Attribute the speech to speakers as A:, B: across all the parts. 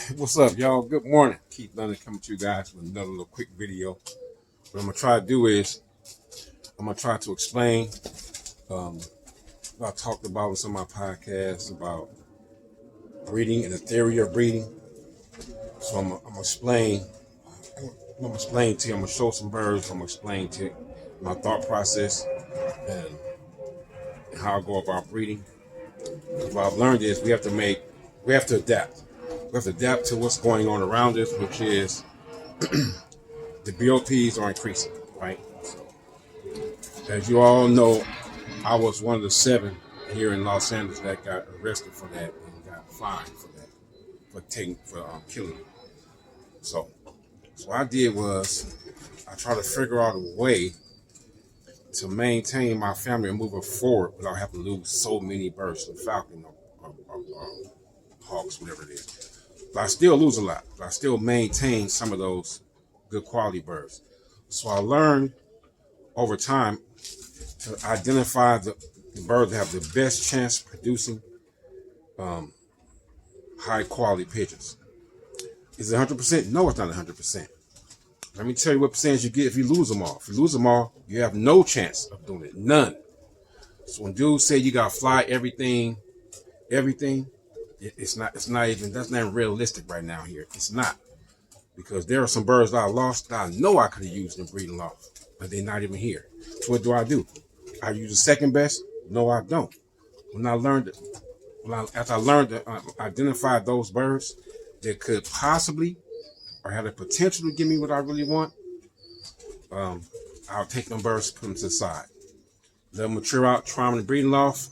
A: What's up, y'all? Good morning. Keith London coming to you guys with another little quick video. What I'm gonna try to do is I'm gonna try to explain what I talked about in some of my podcasts about breeding and the theory of breeding. So I'm gonna explain. I'm gonna explain to you. I'm gonna show some birds. I'm gonna explain to you my thought process and how I go about breeding. What I've learned is we have to adapt. We have to adapt to what's going on around us, which is the BOPs are increasing, right? So, as you all know, I was one of the 7 here in Los Angeles that got arrested for that and got fined for that, for killing. So what I did was I tried to figure out a way to maintain my family and move it forward without having to lose so many birds to falcon or hawks, whatever it is. But I still lose a lot. But I still maintain some of those good quality birds. So I learned over time to identify the birds that have the best chance of producing high quality pigeons. Is it 100%? No, it's not 100%. Let me tell you what percentage you get if you lose them all. If you lose them all, you have no chance of doing it. None. So when dudes say you gotta fly everything, that's not even realistic right now here. It's not. Because there are some birds that I lost that I know I could have used in breeding loft, but they're not even here. So what do? I use the second best? No, I don't. After I learned to identify those birds that could possibly or had the potential to give me what I really want, I'll take them birds, put them to the side. Let them mature out, try them in the breeding loft.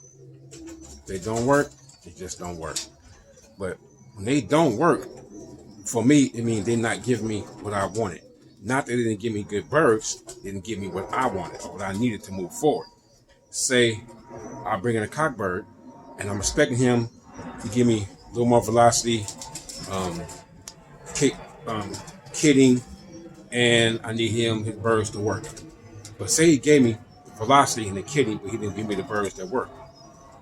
A: If they don't work, they just don't work. But when they don't work, for me, it means they're not giving me what I wanted. Not that they didn't give me good birds, they didn't give me what I wanted or what I needed to move forward. Say I bring in a cockbird and I'm expecting him to give me a little more velocity, kidding, and I need his birds to work. But say he gave me the velocity and the kidding, but he didn't give me the birds that work.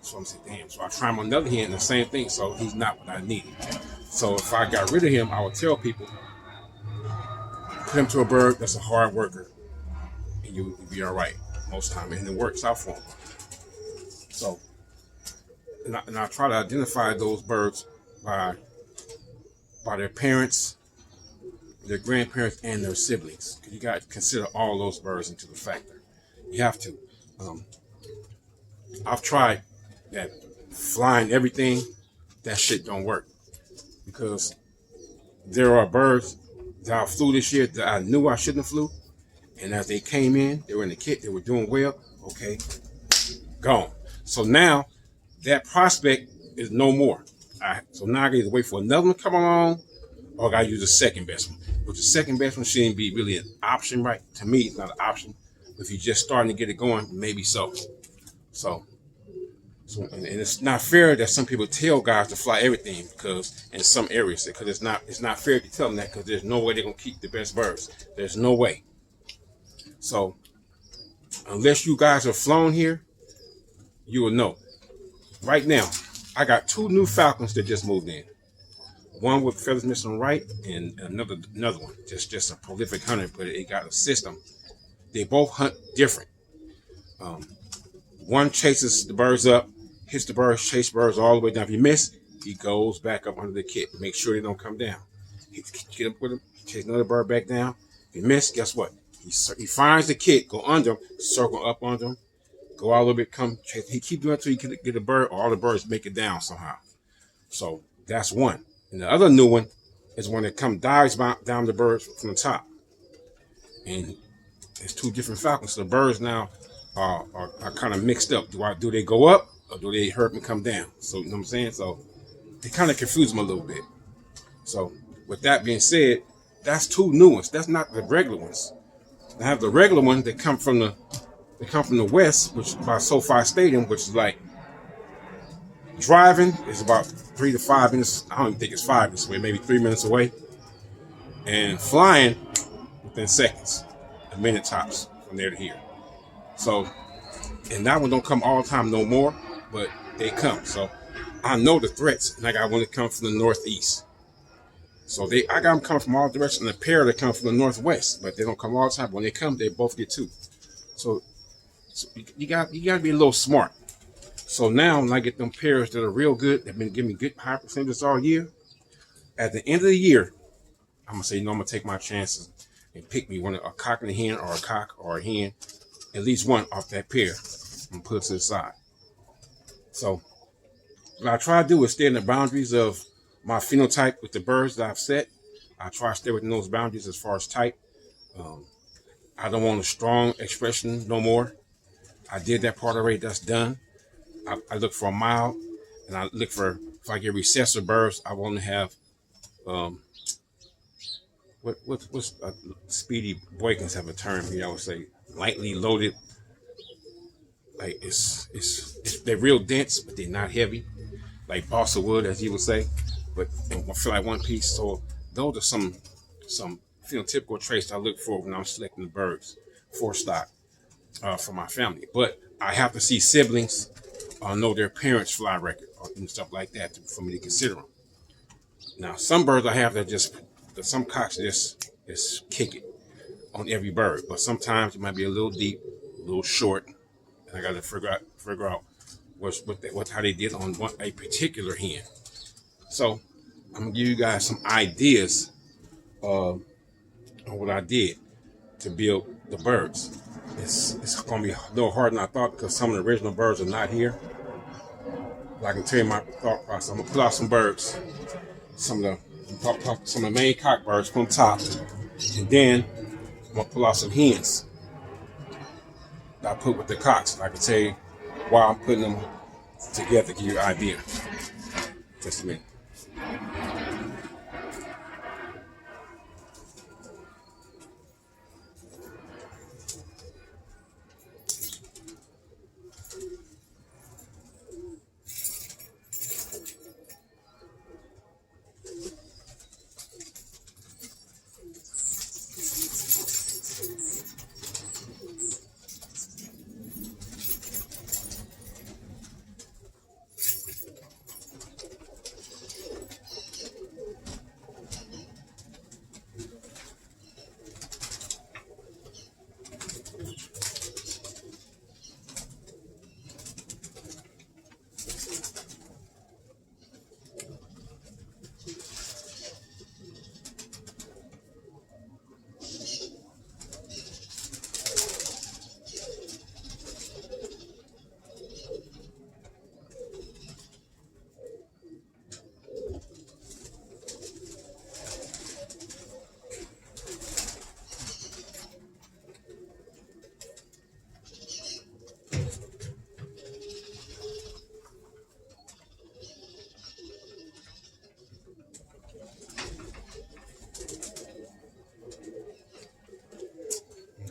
A: So I'm saying, damn. So I try him on the other hand, the same thing. So he's not what I needed. So if I got rid of him, I would tell people, put him to a bird that's a hard worker, and you'll be all right most time, and it works out for him. So, and I try to identify those birds by their parents, their grandparents, and their siblings. You got to consider all those birds into the factor. You have to. I've tried that flying everything. That shit don't work. Because there are birds that I flew this year that I knew I shouldn't have flew. And as they came in, they were in the kit, they were doing well. Okay, gone. So now that prospect is no more. So now I got to wait for another one to come along, or I got to use the second best one. But the second best one shouldn't be really an option, right? To me, it's not an option. If you're just starting to get it going, maybe so. And it's not fair that some people tell guys to fly everything because in some areas, because it's not fair to tell them that because there's no way they're gonna keep the best birds. There's no way. So unless you guys have flown here, you will know. Right now, I got 2 new falcons that just moved in. One with feathers missing right, and another one. Just a prolific hunter, but it got a system. They both hunt different. One chases the birds up, hits the birds, chase birds all the way down. If you miss, he goes back up under the kit. Make sure they don't come down. He get up with him, chase another bird back down. If you miss, guess what? He finds the kit, go under him, circle up under him, go out a little bit, come chase. He keep doing it until he get a bird, or all the birds make it down somehow. So that's one. And the other new one is when it dives down the birds from the top. And it's 2 different falcons. So the birds now are kind of mixed up. Do they go up or do they hurt and come down? So you know what I'm saying? So they kind of confuse them a little bit. So with that being said, that's 2 new ones. That's not the regular ones. I have the regular ones that come from the west, which is by SoFi Stadium, which is like driving is about 3 to 5 minutes. I don't even think it's 5 minutes away, maybe 3 minutes away. And flying within seconds, a minute tops from there to here. So, and that one don't come all the time no more, but they come. So I know the threats, and I got one that comes from the northeast. So I got them coming from all directions, and a pair that come from the northwest, but they don't come all the time. When they come, they both get two. So you got to be a little smart. So now when I get them pairs that are real good, they've been giving me good high percentages all year. At the end of the year, I'm gonna say, I'm gonna take my chances and pick me a cock and a hen, or a cock or a hen, at least one off that pair, and put it to the side. So what I try to do is stay in the boundaries of my phenotype with the birds that I've set. I try to stay within those boundaries as far as type. I don't want a strong expression no more. I did that part already. That's done. I look for a mild, and I look for, if I get recessive birds, I want to have what's Speedy Boykins have a term here. I would say lightly loaded. Like they're real dense, but they're not heavy. Like balsa wood, as you would say, but I feel like one piece. So those are some phenotypical traits I look for when I'm selecting the birds for stock for my family. But I have to see siblings, know their parents' fly record, and stuff like that for me to consider them. Now, some birds I have some cocks just kick it on every bird, but sometimes it might be a little deep, a little short, and I got to figure out how they did on a particular hen. So I'm gonna give you guys some ideas on what I did to build the birds. It's gonna be a little harder than I thought because some of the original birds are not here. But I can tell you my thought process. I'm gonna pull out some birds, some of the main cock birds from the top, and then I'm gonna pull out some hens that I put with the cocks. I can tell you why I'm putting them together to give you an idea. Just a minute.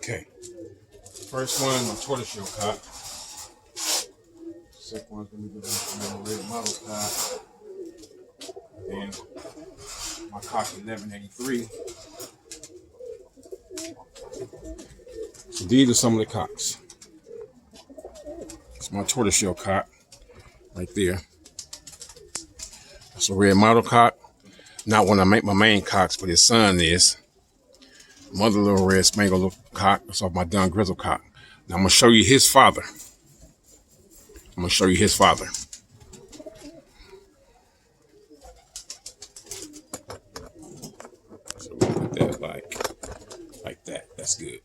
A: Okay. First one, my tortoiseshell cock. Second one's gonna be the red model cock. And my cock 1183. So these are some of the cocks. It's my tortoiseshell cock right there. That's a red model cock. Not one I make my main cocks, but his son is. Mother little red spangled cock. That's off my dun grizzle cock. Now I'm gonna show you his father. So we put that like that. That's good.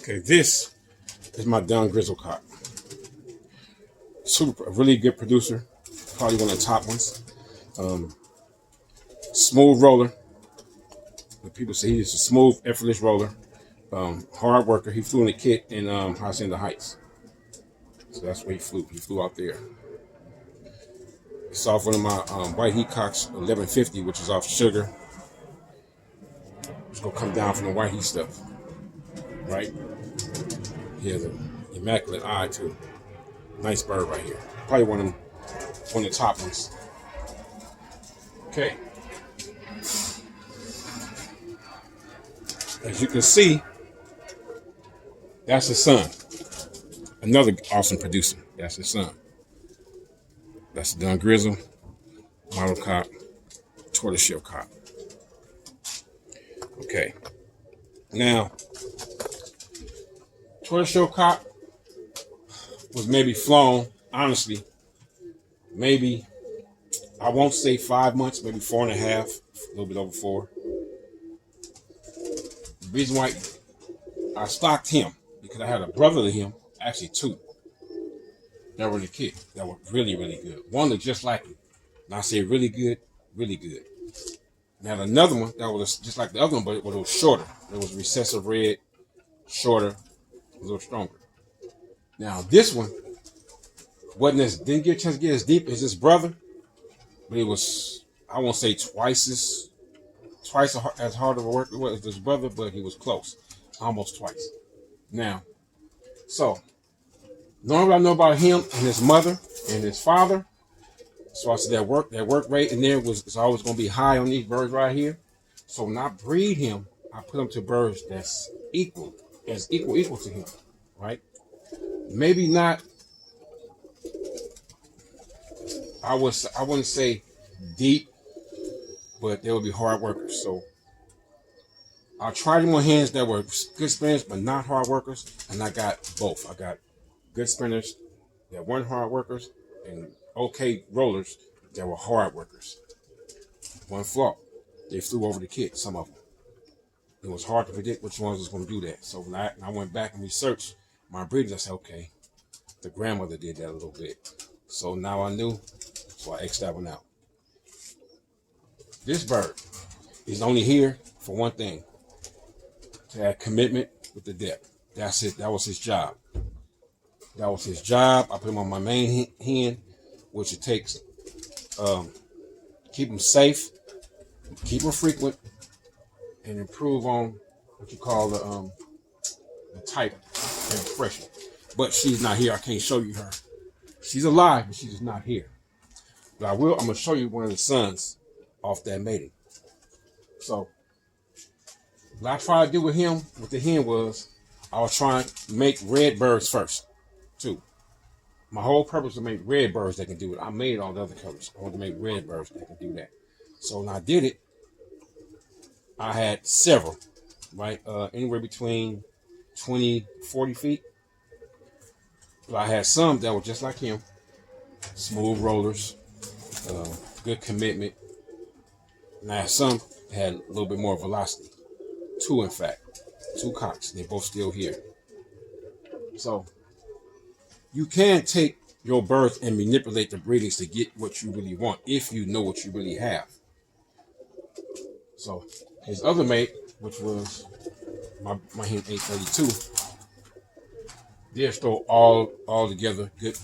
A: Okay, this is my dun grizzle cock. A really good producer, probably one of the top ones. Smooth roller. The people say he's a smooth, effortless roller. Hard worker. He flew in the kit in Hacienda Heights. So that's where he flew. He flew out there. It's off one of my white heat cocks, 1150, which is off sugar. It's gonna come down from the white heat stuff, right? He has an immaculate eye too. Nice bird right here. Probably one of the top ones. Okay. As you can see, that's his son. Another awesome producer. That's his son. That's the Dun Grizzle, Model Cock, Tortoiseshell Cock. Okay. Now, Tortoiseshell Cock was maybe flown, honestly, maybe, I won't say 5 months, maybe 4.5, a little bit over 4. The reason why I stocked him, because I had a brother to him, actually 2, that were the kid, that were really, really good. One looked just like him. And I say really good, really good. And I had another one that was just like the other one, but it was shorter. It was recessive red, shorter, a little stronger. Now this one didn't get a chance to get as deep as his brother, but it was, I won't say twice as hard of a work as his brother, but he was close, almost twice. Now, so knowing what I know about him and his mother and his father, so I said that work rate in there is always going to be high on these birds right here. So when I breed him, I put him to birds that's equal to him, right? Maybe not. I wouldn't say deep, but they would be hard workers. So I tried them on hands that were good spinners, but not hard workers, and I got both. I got good spinners that weren't hard workers, and okay rollers that were hard workers. One flaw, they flew over the kid, some of them. It was hard to predict which ones was going to do that. So when I went back and researched my breeders, I said, okay, the grandmother did that a little bit. So now I knew, so I X'd that one out. This bird is only here for one thing, to have commitment with the depth. That's it. That was his job. That was his job. I put him on my main hen, which it takes, keep him safe, keep him frequent, and improve on what you call the type and expression. But she's not here. I can't show you her. She's alive, but she's just not here. But I'm going to show you one of the sons off that mating. So what I tried to do with him, with the hen, was I was trying to make red birds first, too. My whole purpose was to make red birds that can do it. I made all the other colors. I wanted to make red birds that can do that. So when I did it, I had several, right? Anywhere between 20, 40 feet. But I had some that were just like him. Smooth rollers, good commitment. And I had some that had a little bit more velocity. 2, in fact. 2 cocks. They're both still here. So you can take your birds and manipulate the breedings to get what you really want if you know what you really have. So his other mate, which was my hen 832, they're still all together good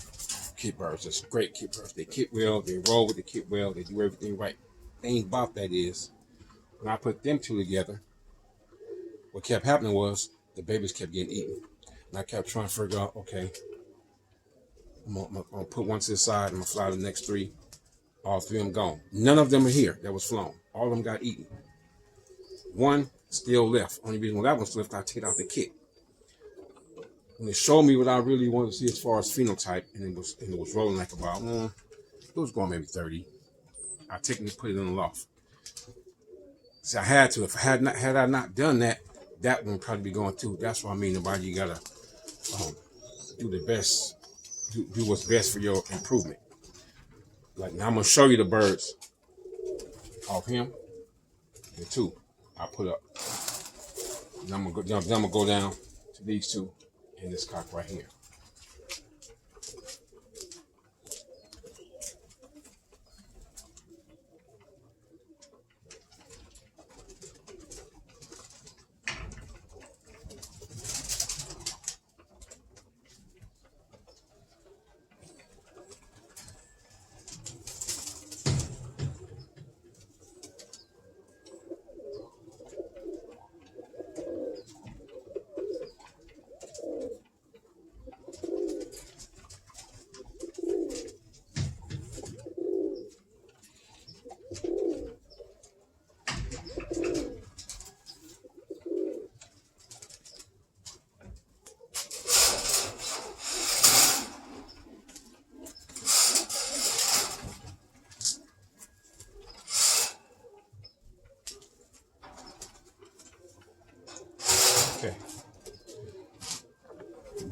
A: kit birds. That's great kit birds. They kit well, they roll with the kit well, they do everything right. The thing about that is, when I put them 2 together, what kept happening was the babies kept getting eaten. And I kept trying to figure out, okay, I'm gonna put one to the side, I'm gonna fly the next 3. All 3 of them gone. None of them are here that was flown. All of them got eaten. One still left. Only reason why that one's left, I take out the kit. When it showed me what I really wanted to see as far as phenotype, and it was rolling like about, it was going maybe 30. I technically put it in the loft. See, I had to. If I had I not done that, that one would probably be going too. That's what I mean about you gotta do the best, do what's best for your improvement. Like now, I'm gonna show you the birds off him. The 2 I put up. Then I'm gonna go down to these 2 and this cock right here.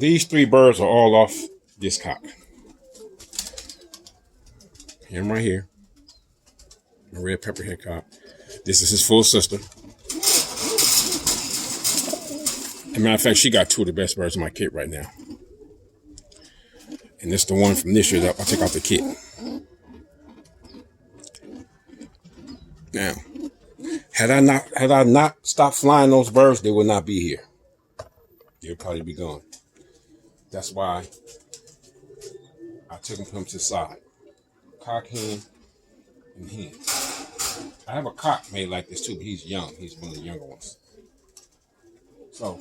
A: These three birds are all off this cock. Him right here, a red pepperhead cock. This is his full sister. As a matter of fact, she got two of the best birds in my kit right now. And this is the one from this year that I took out the kit. Now, had I not stopped flying those birds, they would not be here. They'll probably be gone. That's why I took them to the side. Cock, hen, and hen. I have a cock made like this too, but he's young. He's one of the younger ones. So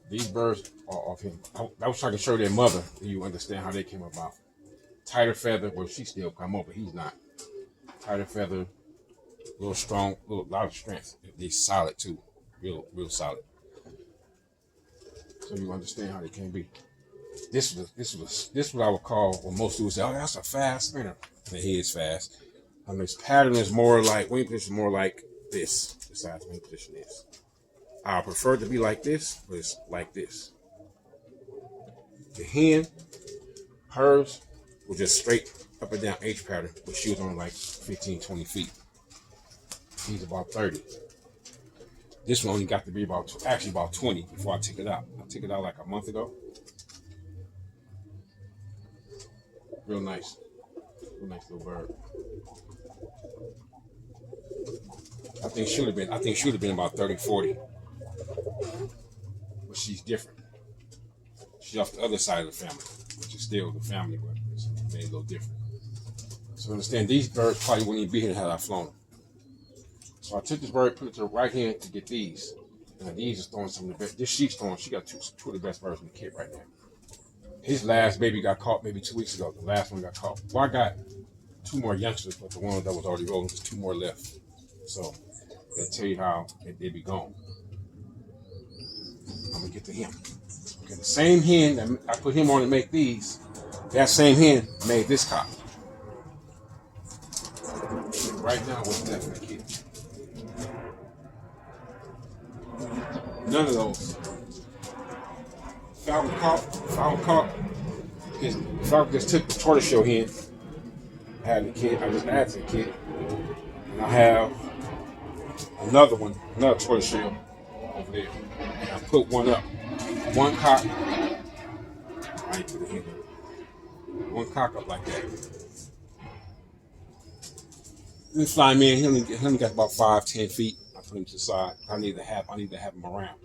A: these birds are off him. I was trying to show their mother, so you understand how they came about. Tighter feather, well, she still come over, he's not. Tighter feather, a little strong, lot of strength. They're solid too, real solid. So you understand how they can be. This what I would call what most people say, oh, that's a fast spinner. And he is fast. His pattern is more like wing position, more like this. Besides wing position is. I prefer it to be like this, but it's like this. The hen, hers was just straight up and down H pattern, but she was on like 15, 20 feet. He's about 30. This one only got to be about 20 before I took it out. I took it out like a month ago. Real nice little bird. I think she would have been about 30, 40. But she's different. She's off the other side of the family, which is still the family, but it's made a little different. So understand, these birds probably wouldn't even be here had I flown them. So I took this bird, put it to the right hand to get these. And these is throwing some of the best. This sheep's throwing, she got two of the best birds in the kit right now. His last baby got caught maybe 2 weeks ago. The last one got caught. Well, I got two more youngsters, but the one that was already rolling, there's two more left. So they'll tell you how they be gone. I'm gonna get to him. Okay, the same hen that I put him on to make these, that same hen made this cock. Right now, what's left in the kit? None of those. Falcon cock. Falcon just took the tortoiseshell hen. I had the kid. I just added to the kid. And I have another tortoiseshell over there. And I put one up. One cock. I ain't put it in there. One cock up like that. This fly man, he only got about 5-10 feet. I put him to the side. I need to have him around.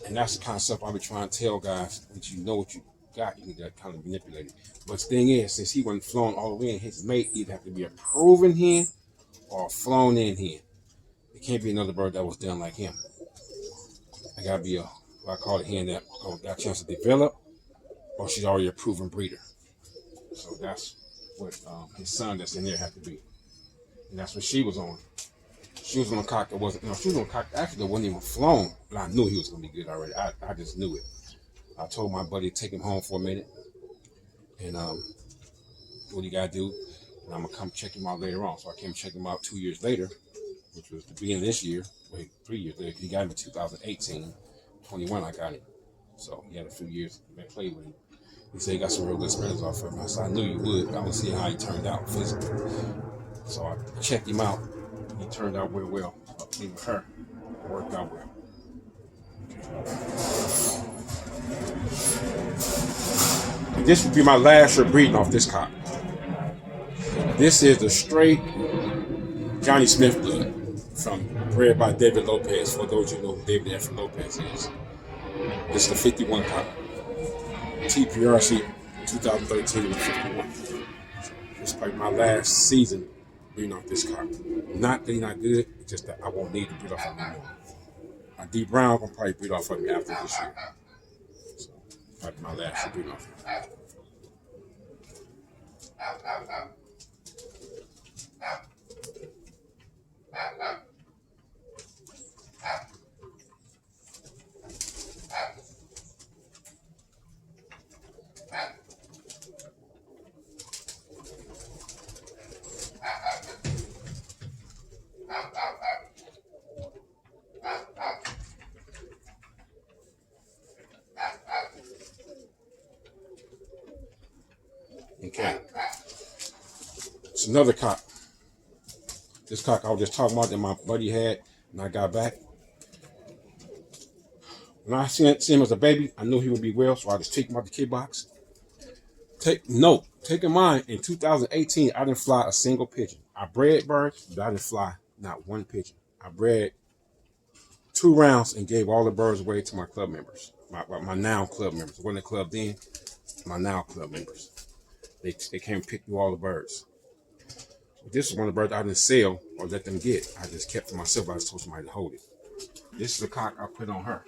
A: And that's the kind of stuff I be trying to tell guys. That you know what you got, you can kind of manipulate it. But the thing is, since he wasn't flown all the way in, his mate either have to be a proven hen or a flown in hen. It can't be another bird that was done like him. I gotta be what I call a hen that got a chance to develop, or she's already a proven breeder. So that's what his son that's in there had to be. And that's what she was on. She was on a cock that wasn't, she was on a cock actually that wasn't even flown, but I knew he was going to be good already. I just knew it. I told my buddy to take him home for a minute. And what you got to do, and I'm going to come check him out later on. So I came check him out 2 years later, which was the beginning of this year. 3 years later. He got him in 2018. 21, I got him. So he had a few years to play with him. He said he got some real good spinners off of him. I said, I knew you would, but I want to see how he turned out physically. So I checked him out. He turned out real well. Even with her, it worked out well. And this would be my last year breeding off this cock. This is the straight Johnny Smith blood bred by David Lopez. For those who know who David F. Lopez is. This is the 51 cock. TPRC 2013 with 51. This is probably my last season breeding off this cock. Not that he's not good, it's just that I won't need to breed off of him anymore. D Brown will probably breed off of me after this year. So, probably my last breeding off of him. It's another cock. This cock I was just talking about that my buddy had when I got back. When I seen him as a baby, I knew he would be well, so I just take him out the kid box. Take in mind, in 2018, I didn't fly a single pigeon. I bred birds, but I didn't fly not one pigeon. I bred 2 rounds and gave all the birds away to my club members, my now club members. It wasn't a club then, my now club members. They came and picked through all the birds. This is one of the birds I didn't sell or let them get. I just kept for myself. I just told somebody to hold it. This is the cock I put on her.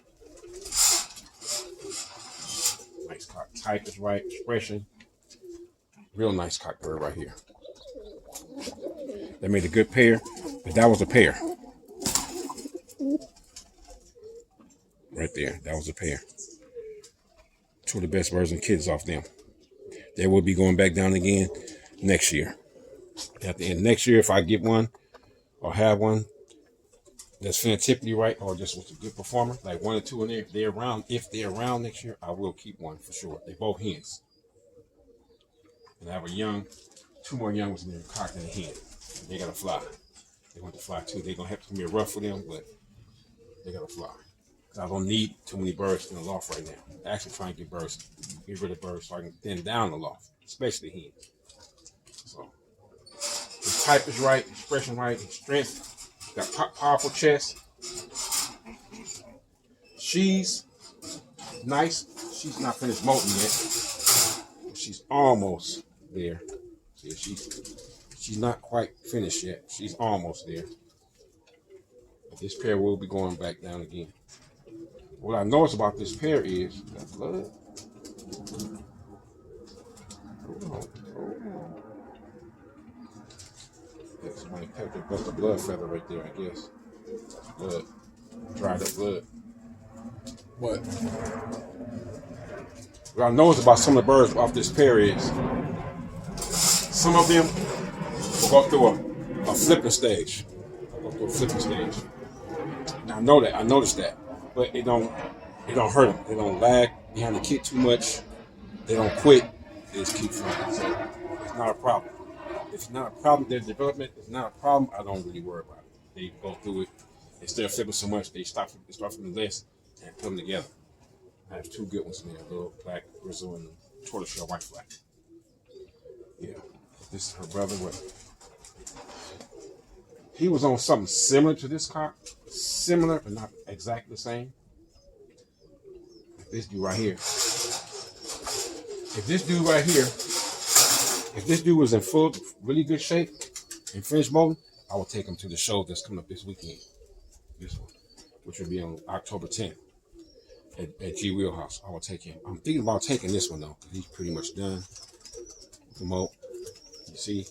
A: Nice cock. Type is right. Expression. Real nice cock bird right here. They made a good pair, but that was a pair. Right there. That was a pair. 2 of the best birds and kids off them. They will be going back down again next year. At the end of next year, if I get one or have one that's phenotypically right or just was a good performer, like 1 or 2 in there, if they're around next year, I will keep one for sure. They both hens. And I have 2 more young ones in there, a cock and a hen. They gotta fly. They want to fly too. They're gonna have to be rough for them, but they gotta fly. Cause I don't need too many birds in the loft right now. I'm actually trying to get rid of birds so I can thin down the loft, especially hens. So the type is right, expression right, strength, got powerful chest. She's nice. She's not finished molting yet. She's almost there. See, she's not quite finished yet. She's almost there. But this pair will be going back down again. What I noticed about this pair is that blood. Somebody pecked it, but the blood feather right there, I guess. Blood. Dried up blood. What I noticed about some of the birds off this pair is some of them will go through a flipping stage. Now I noticed that. But it don't hurt them. They don't lag behind the kid too much. They don't quit. They just keep flying. So it's not a problem. If it's not a problem, their development is not a problem. I don't really worry about it. They go through it. Instead of flipping so much, they start from the list and put them together. I have 2 good ones in there, a little black grizzle and tortoiseshell white flag. Yeah, this is her brother. He was on something similar to this cock. Similar, but not exactly the same. This dude right here. If this dude was in really good shape and finished molting, I will take him to the show that's coming up this weekend. This one, which will be on October 10th at G Wheelhouse. I will take him. I'm thinking about taking this one though, because he's pretty much done with the molt. You see,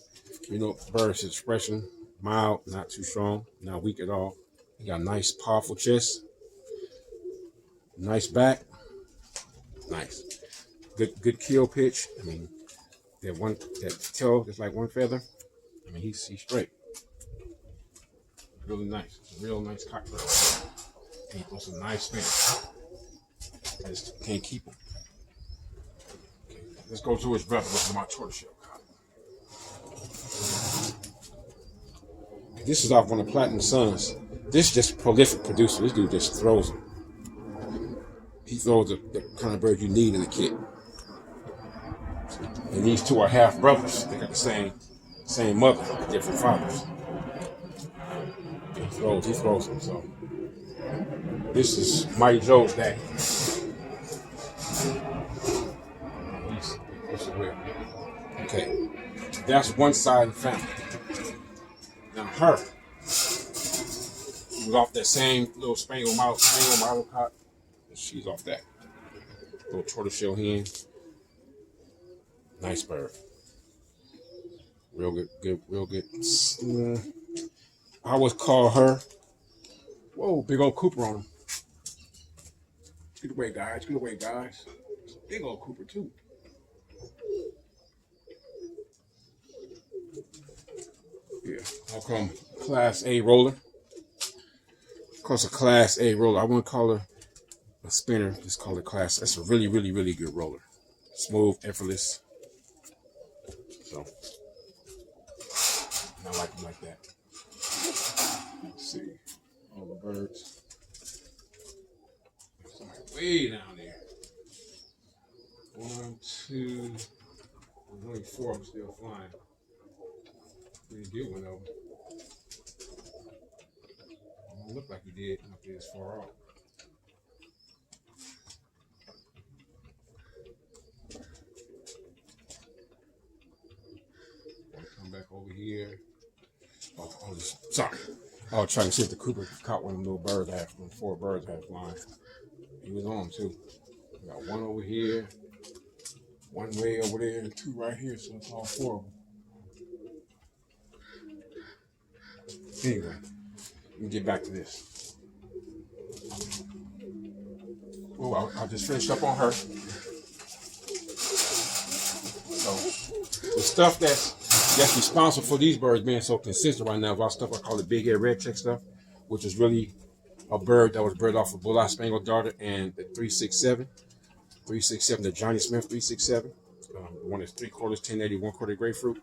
A: bird's expression, mild, not too strong, not weak at all. He got a nice, powerful chest, nice back, nice, good kill pitch. I mean, that tail is like one feather. I mean, he's straight. Really nice. It's a real nice cocktail. And he throws some nice spin. I just can't keep him. Okay, let's go to his brother. Look at my tortoiseshell cock. This is off one of Platinum Sons. This is just a prolific producer. This dude just throws them. He throws the kind of bird you need in a kit. And these 2 are half brothers. They got the same mother, but different fathers. He throws them. So this is Mighty Joe's daddy. He's real. Okay, that's one side of the family. Now her. She was off that same little Spaniel model cock. She's off that. Little tortoiseshell hen. Nice bird. Real good. I always call her. Whoa, big old Cooper on him. Get away, guys. Big old Cooper too. Yeah, I'll call him Class A roller. Calls a Class A roller. I wouldn't call her a spinner. Just call it class. That's a really, really, really good roller. Smooth, effortless. So I like them like that. Let's see. All the birds. Somewhere way down there. 1, 2. There's only 4 of them still flying. Pretty good one though. Don't look like he did up there as far off. Come back over here. Sorry. I was trying to see if the Cooper caught one of them little birds I had, 4 birds I had flying. He was on too. We got 1 over here, 1 way over there, and 2 right here, so it's all 4 of them. Anyway, let me get back to this. Oh, I just finished up on her. So the stuff that's responsible for these birds being so consistent right now is our stuff I call the big head red check stuff, which is really a bird that was bred off of Bull-Eye Spangled Darter and the 367, the Johnny Smith 367. The one that's 3/4 1080, 1/4 grapefruit.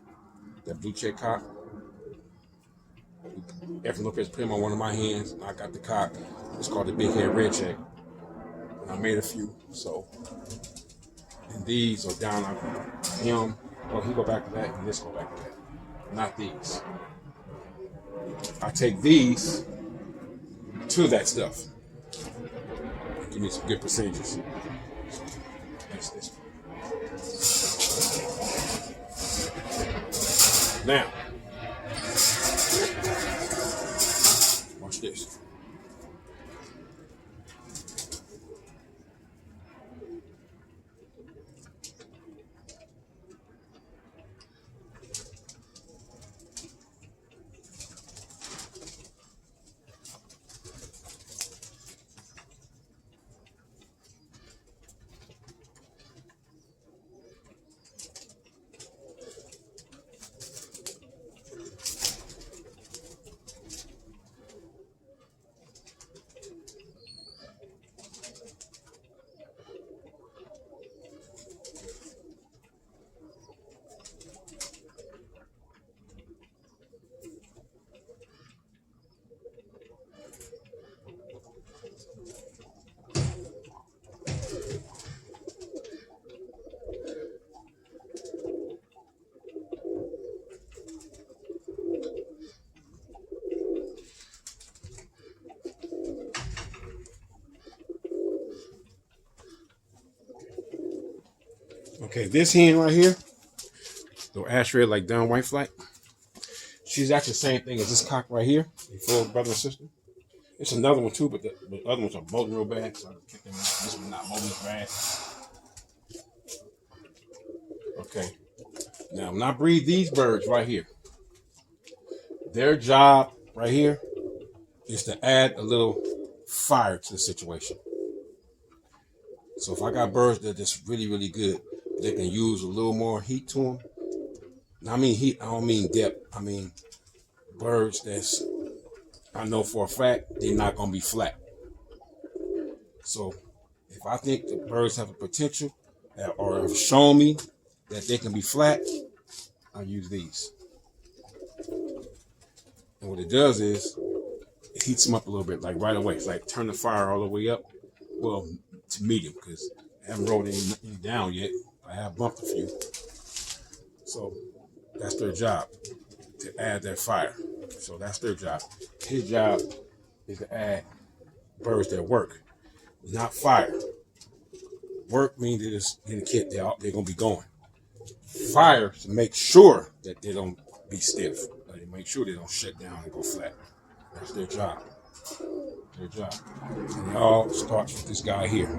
A: That blue check cock. Efren Lopez put him on one of my hands, and I got the cock. It's called the big head red check. And I made a few, so. And these are down on him. Well, he go back to that, and this go back to that. Not these. I take these to that stuff. Give me some good percentages. That's this. Now, watch this. Okay, this hen right here, the ash red like down white flight, she's actually the same thing as this cock right here, before brother and sister. It's another one too, but the other ones are molting real bad, so I kick them out. This one's not molting as bad. Okay, now when I breed these birds right here, their job right here is to add a little fire to the situation. So if I got birds that are just really, really good, they can use a little more heat to them. Now, I mean heat, I don't mean depth. I mean birds that's, I know for a fact, they're not going to be flat. So if I think the birds have a potential or have shown me that they can be flat, I use these. And what it does is, it heats them up a little bit, like right away. It's like turn the fire all the way up, well, to medium, because I haven't rolled any down yet. I have bumped a few. So that's their job, to add that fire. So that's their job. His job is to add birds that work, not fire. Work means they just in the kit, they're going to be going. Fire to make sure that they don't be stiff. They make sure they don't shut down and go flat. That's their job. Their job. And it all starts with this guy here.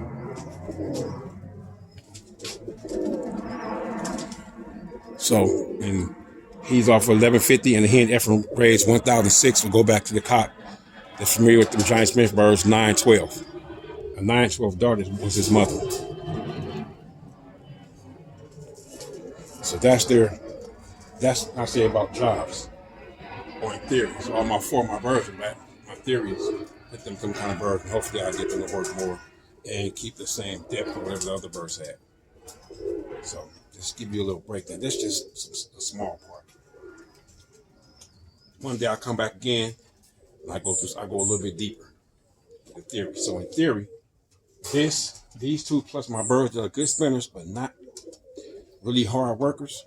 A: So, and he's off for 1150, and the hen Efren raised 1006 will go back to the cock that's familiar with the Giant Smith birds, 912. A 912 darter was his mother. So that's I say about jobs, or in theory. So all my birds are back. My theory is let them some kind of birds, and hopefully I'll get them to work more and keep the same depth or whatever the other birds had. So just give you a little breakdown. That's just a small part. one day I come back again and I go a little bit deeper in theory. So in theory, these two plus my birds that are good spinners but not really hard workers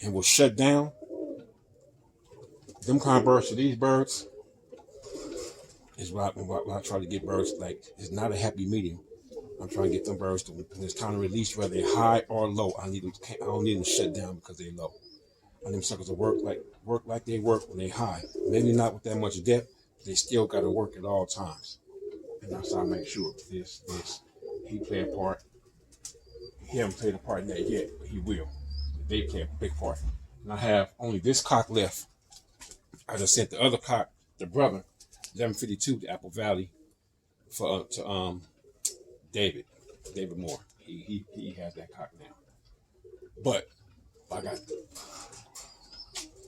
A: and will shut down. Them kind of birds to these birds is what I try to get birds. Like, it's not a happy medium. I'm trying to get them birds to, when it's time to release, whether they're high or low. I don't need them to shut down because they're low. I need them suckers to work like they work when they're high. Maybe not with that much depth. They still got to work at all times. And that's how I make sure this he play a part. He haven't played a part in that yet, but he will. They play a big part. And I have only this cock left. I just sent the other cock, the brother, 1152 to Apple Valley to David Moore. He has that cock now. But I got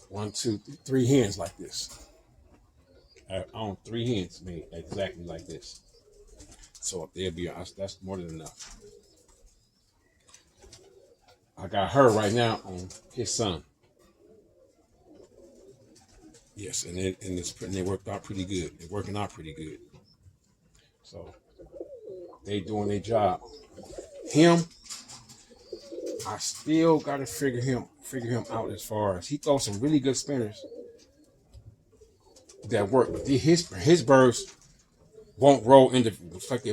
A: 1, 2, 3 hens like this. I own 3 hens made exactly like this. So that's more than enough. I got her right now on his son. Yes, and they worked out pretty good. They're working out pretty good. So they doing their job. Him, I still gotta figure him out as far as he throws some really good spinners that work, but his birds won't roll they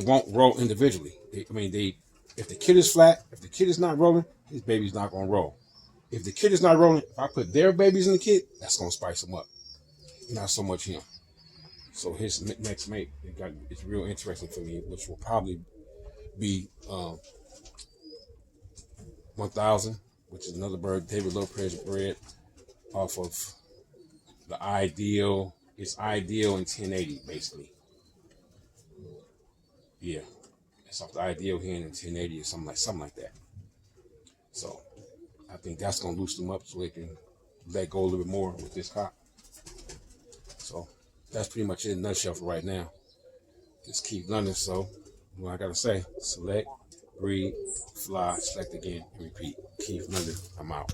A: won't roll individually. If the kid is flat, if the kid is not rolling, his baby's not gonna roll. If the kid is not rolling, if I put their babies in the kid, that's gonna spice them up. Not so much him. So his next mate, it's real interesting for me, which will probably be 1000, which is another bird David Lopez bred off of the ideal. It's ideal in 1080, basically. Yeah, it's off the ideal hen in 1080 or something like that. So I think that's gonna loosen them up so they can let go a little bit more with this cock. So that's pretty much it in a nutshell for right now. Just keep learning. So what I gotta say: select, breed, fly, select again, and repeat. Keep learning. I'm out.